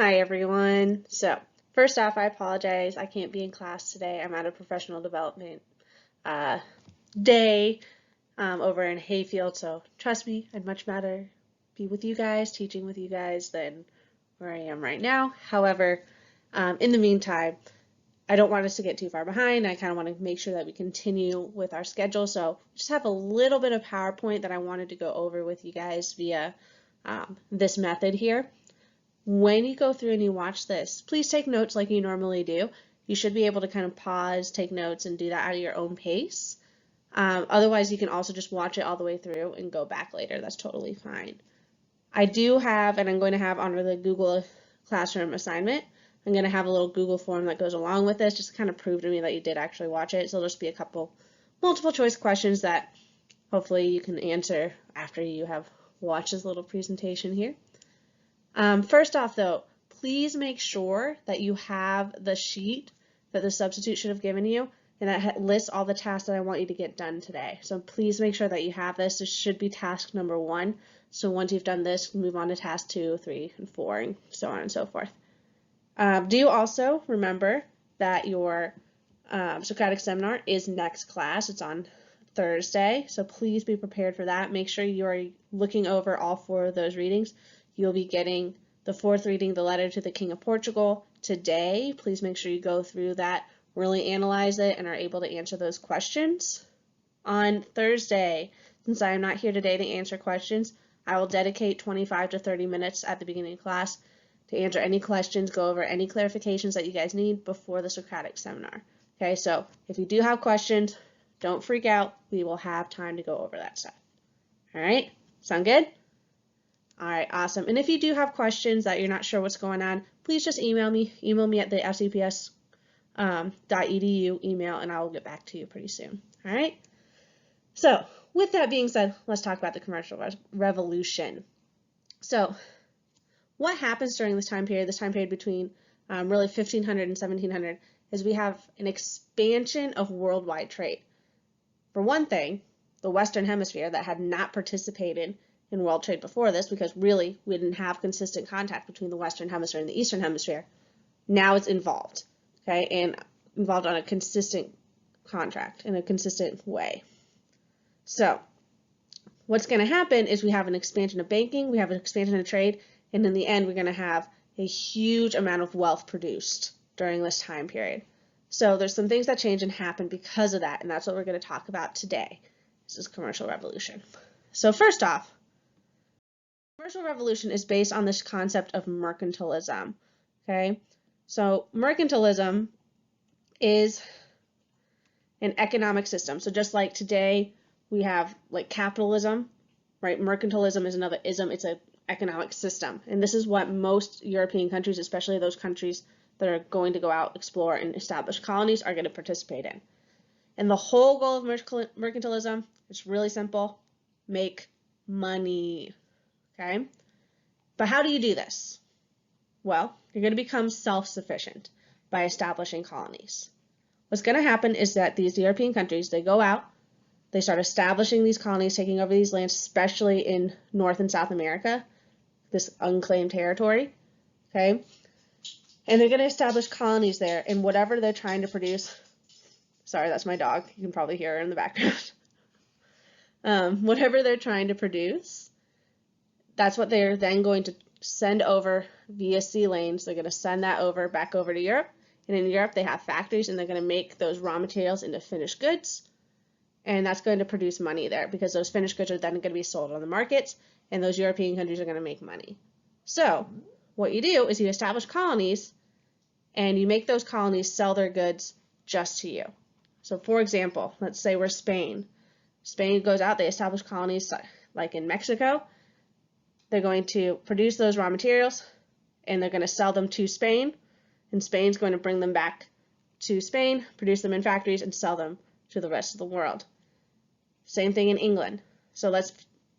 Hi everyone. So first off, I apologize. I can't be in class today. I'm at a professional development uh, day over in Hayfield. So trust me, I'd much rather be with you guys, teaching with you guys, than where I am right now. However, in the meantime, I don't want us to get too far behind. I kind of want to make sure that we continue with our schedule. So just have a little bit of PowerPoint that I wanted to go over with you guys via this method here. When you go through and you watch this, please take notes like you normally do. You should be able to kind of pause, take notes, and do that at your own pace. Otherwise, you can also just watch it all the way through and go back later. That's totally fine. I do have, and I'm going to have under the Google Classroom assignment, I'm going to have a little Google form that goes along with this, just to kind of prove to me that you did actually watch it. So there'll just be a couple multiple choice questions that hopefully you can answer after you have watched this little presentation here. First off though, please make sure that you have the sheet that the substitute should have given you, and that lists all the tasks that I want you to get done today. So please make sure that you have this. This should be task number 1. So once you've done this, move on to task 2, 3, and 4, and so on and so forth. Do also remember that your Socratic seminar is next class. It's on Thursday, so please be prepared for that. Make sure you are looking over all 4 of those readings. You'll be getting the 4th reading, The Letter to the King of Portugal, today. Please make sure you go through that, really analyze it, and are able to answer those questions. On Thursday, since I am not here today to answer questions, I will dedicate 25 to 30 minutes at the beginning of class to answer any questions, go over any clarifications that you guys need before the Socratic seminar. Okay, so if you do have questions, don't freak out. We will have time to go over that stuff. All right, sound good? All right, awesome. And if you do have questions that you're not sure what's going on, please just email me. Email me at the fcps.edu email, and I will get back to you pretty soon. All right? So with that being said, let's talk about the commercial revolution. So what happens during this time period between really 1500 and 1700, is we have an expansion of worldwide trade. For one thing, the Western Hemisphere that had not participated in world trade before this, because really we didn't have consistent contact between the Western Hemisphere and the Eastern Hemisphere, now it's involved, okay, and involved on a consistent contract in a consistent way. So what's going to happen is we have an expansion of banking, we have an expansion of trade, and in the end we're going to have a huge amount of wealth produced during this time period. So there's some things that change and happen because of that, and that's what we're going to talk about today. This is commercial revolution. So first off, commercial revolution is based on this concept of mercantilism. Okay, so mercantilism is an economic system. So just like today we have like capitalism, right? Mercantilism is another ism. It's an economic system, and this is what most European countries, especially those countries that are going to go out, explore, and establish colonies, are going to participate in. And the whole goal of mercantilism is really simple: make money. Okay, but how do you do this? Well, you're going to become self-sufficient by establishing colonies. What's going to happen is that these European countries, they go out, they start establishing these colonies, taking over these lands, especially in North and South America, this unclaimed territory, okay? And they're going to establish colonies there, and whatever they're trying to produce, sorry, that's my dog, you can probably hear her in the background. Whatever they're trying to produce, that's what they're then going to send over via sea lanes. They're going to send that over back over to Europe, and in Europe they have factories, and they're going to make those raw materials into finished goods, and that's going to produce money there, because those finished goods are then going to be sold on the markets, and those European countries are going to make money. So what you do is you establish colonies, and you make those colonies sell their goods just to you. So for example, let's say we're Spain. Spain goes out, they establish colonies like in Mexico. They're going to produce those raw materials, and they're going to sell them to Spain, and Spain's going to bring them back to Spain, produce them in factories, and sell them to the rest of the world. Same thing in England. So let's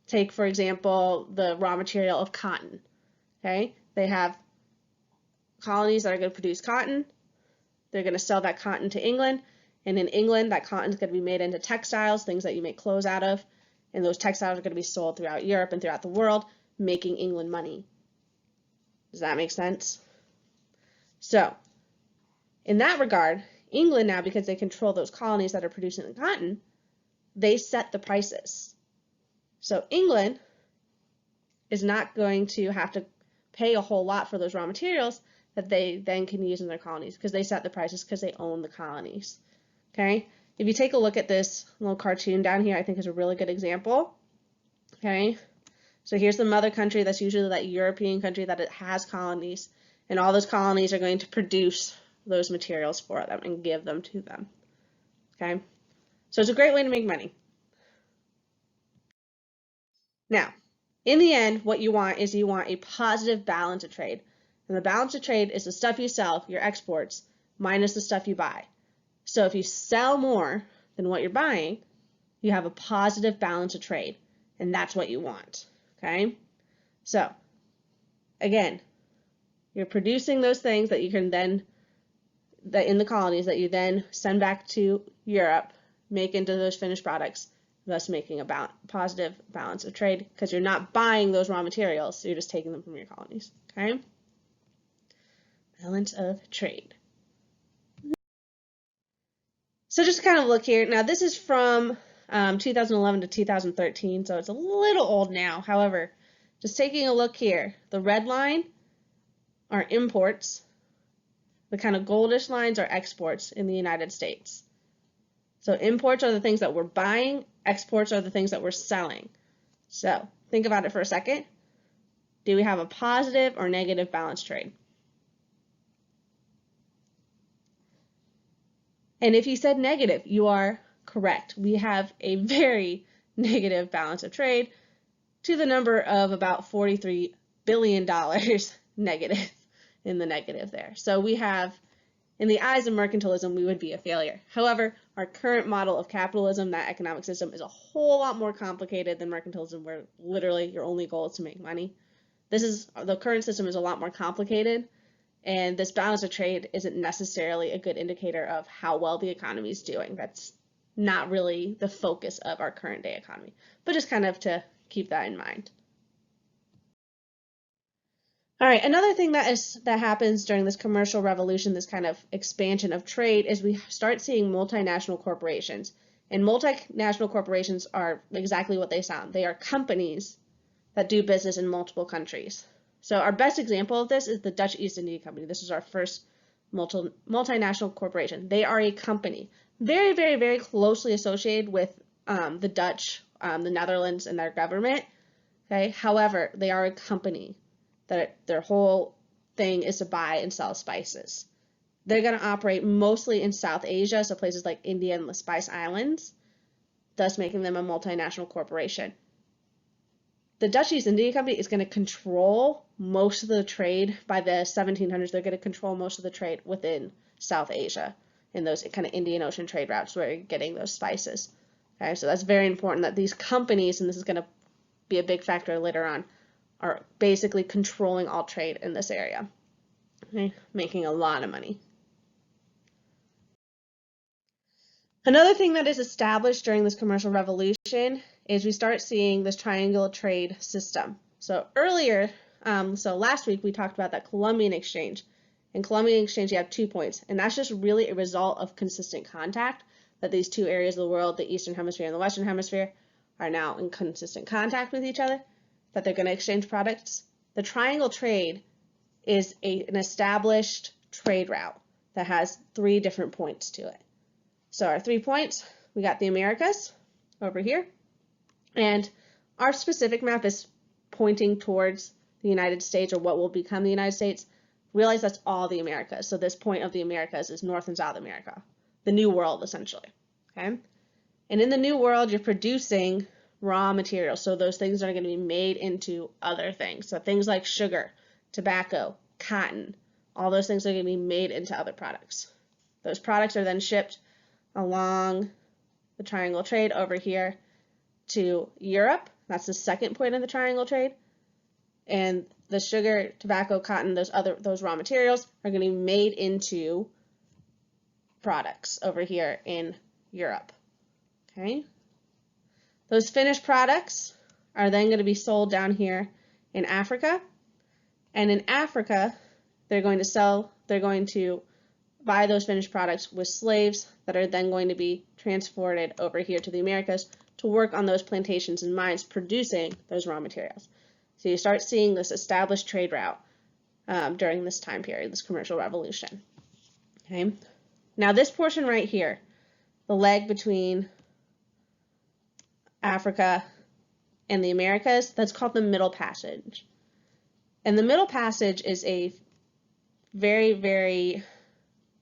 take, for example, the raw material of cotton. Okay, they have colonies that are going to produce cotton. They're going to sell that cotton to England, and in England that cotton is going to be made into textiles, things that you make clothes out of, and those textiles are going to be sold throughout Europe and throughout the world, making England money. Does that make sense? So in that regard, England now, because they control those colonies that are producing the cotton, they set the prices. So England is not going to have to pay a whole lot for those raw materials that they then can use in their colonies because they set the prices because they own the colonies. Okay, if you take a look at this little cartoon down here, I think is a really good example. Okay, so here's the mother country. That's usually that European country that it has colonies, and all those colonies are going to produce those materials for them and give them to them. Okay, so it's a great way to make money. Now, in the end, what you want is you want a positive balance of trade. And the balance of trade is the stuff you sell, your exports, minus the stuff you buy. So if you sell more than what you're buying, you have a positive balance of trade. And that's what you want. Okay? So, again, you're producing those things that you can then, that in the colonies, that you then send back to Europe, make into those finished products, thus making a positive balance of trade because you're not buying those raw materials, so you're just taking them from your colonies. Okay? Balance of trade. So just to kind of look here, now this is from 2011 to 2013, so it's a little old now. However, just taking a look here, the red line are imports, the kind of goldish lines are exports in the United States. So imports are the things that we're buying, exports are the things that we're selling. So think about it for a second. Do we have a positive or negative balance trade? And if you said negative, you are correct. We have a very negative balance of trade to the number of about $43 billion negative in the negative there. So we have, in the eyes of mercantilism, we would be a failure. However, our current model of capitalism, that economic system, is a whole lot more complicated than mercantilism, where literally your only goal is to make money. The current system is a lot more complicated, and this balance of trade isn't necessarily a good indicator of how well the economy is doing. That's not really the focus of our current day economy, but just kind of to keep that in mind. All right, another thing that happens during this commercial revolution, this kind of expansion of trade, is we start seeing multinational corporations. And multinational corporations are exactly what they sound. They are companies that do business in multiple countries. So our best example of this is the Dutch East India Company. This is our first multinational corporation. They are a company very, very, very closely associated with the Dutch, the Netherlands, and their government. Okay. However, they are a company that their whole thing is to buy and sell spices. They're going to operate mostly in South Asia, so places like India and the Spice Islands, thus making them a multinational corporation. The Dutch East India Company is going to control most of the trade. By the 1700s, they're going to control most of the trade within South Asia in those kind of Indian Ocean trade routes where you're getting those spices. Okay, so that's very important that these companies, and this is going to be a big factor later on, are basically controlling all trade in this area, okay, making a lot of money. Another thing that is established during this commercial revolution is we start seeing this triangle trade system. So earlier, so last week we talked about that Columbian exchange. In Columbian exchange, you have 2 points, and that's just really a result of consistent contact, that these two areas of the world, the Eastern Hemisphere and the Western Hemisphere, are now in consistent contact with each other, that they're going to exchange products. The triangle trade is an established trade route that has 3 different points to it. So our 3 points, we got the Americas over here, and our specific map is pointing towards the United States, or what will become the United States. Realize that's all the Americas. So this point of the Americas is North and South America, the New World essentially. Okay, and in the New World, you're producing raw materials. So those things are going to be made into other things. So things like sugar, tobacco, cotton, all those things are going to be made into other products. Those products are then shipped along the triangle trade over here to Europe. That's the second point of the triangle trade. And the sugar, tobacco, cotton, those raw materials are going to be made into products over here in Europe. Okay. Those finished products are then going to be sold down here in Africa. And in Africa, they're going to buy those finished products with slaves that are then going to be transported over here to the Americas to work on those plantations and mines producing those raw materials. So you start seeing this established trade route during this time period, this commercial revolution. Okay. Now this portion right here, the leg between Africa and the Americas, that's called the Middle Passage. And the Middle Passage is a very, very,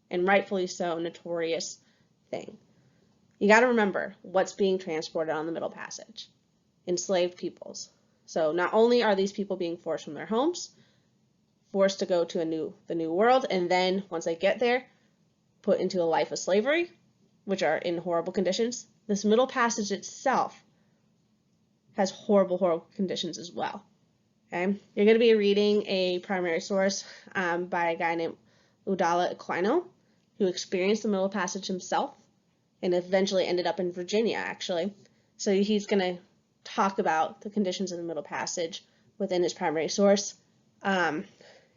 and rightfully so, notorious thing. You got to remember what's being transported on the Middle Passage: enslaved peoples. So not only are these people being forced from their homes, forced to go to the new world, and then once they get there, put into a life of slavery, which are in horrible conditions. This Middle Passage itself has horrible, horrible conditions as well. Okay, you're going to be reading a primary source by a guy named Odawa Ekwano, who experienced the Middle Passage himself and eventually ended up in Virginia, actually. So he's going to talk about the conditions of the Middle Passage within his primary source.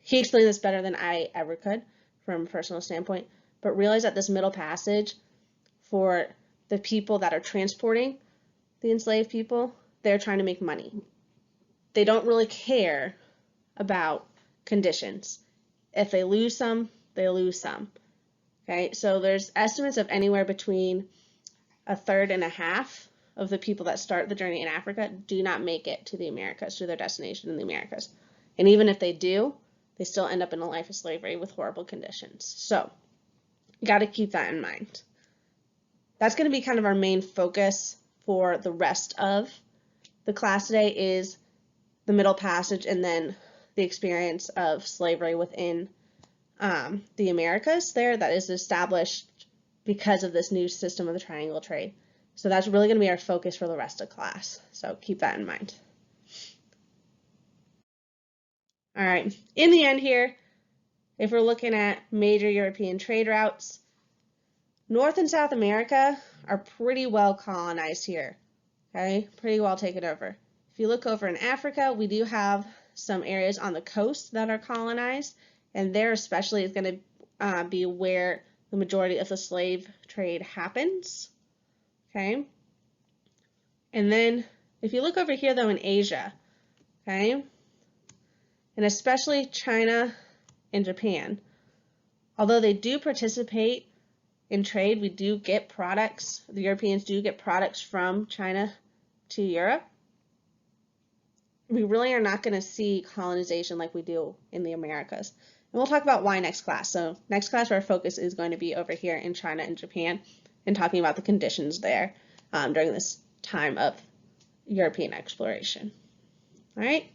He explained this better than I ever could from a personal standpoint, but realize that this Middle Passage, for the people that are transporting the enslaved people, they're trying to make money. They don't really care about conditions. If they lose some, they lose some. Okay, so there's estimates of anywhere between a third and a half of the people that start the journey in Africa do not make it to the Americas, to their destination in the Americas. And even if they do, they still end up in a life of slavery with horrible conditions. So you got to keep that in mind. That's going to be kind of our main focus for the rest of the class today, is the Middle Passage and then the experience of slavery within the Americas there that is established because of this new system of the triangle trade. So that's really going to be our focus for the rest of class. So keep that in mind. All right, in the end here, if we're looking at major European trade routes, North and South America are pretty well colonized here, okay? Pretty well taken over. If you look over in Africa, we do have some areas on the coast that are colonized, and there especially is going to be where the majority of the slave trade happens, okay? And then if you look over here though in Asia, okay, and especially China and Japan, although they do participate in trade, we do get products, the Europeans do get products from China to Europe. We really are not going to see colonization like we do in the Americas. And we'll talk about why next class. So next class our focus is going to be over here in China and Japan and talking about the conditions there during this time of European exploration. All right.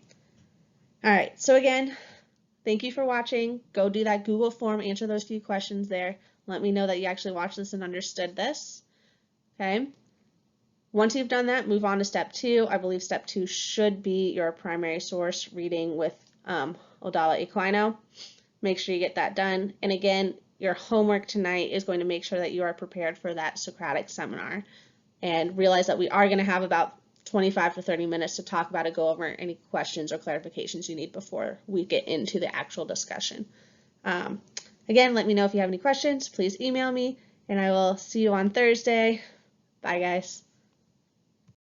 All right. So again, thank you for watching. Go do that Google form, answer those few questions there. Let me know that you actually watched this and understood this. Okay. Once you've done that, move on to step 2. I believe step 2 should be your primary source reading with Odawa Ekwano. Make sure you get that done. And again, your homework tonight is going to make sure that you are prepared for that Socratic seminar, and realize that we are going to have about 25 to 30 minutes to talk about it, go over any questions or clarifications you need before we get into the actual discussion. Again, let me know if you have any questions. Please email me, and I will see you on Thursday. Bye, guys.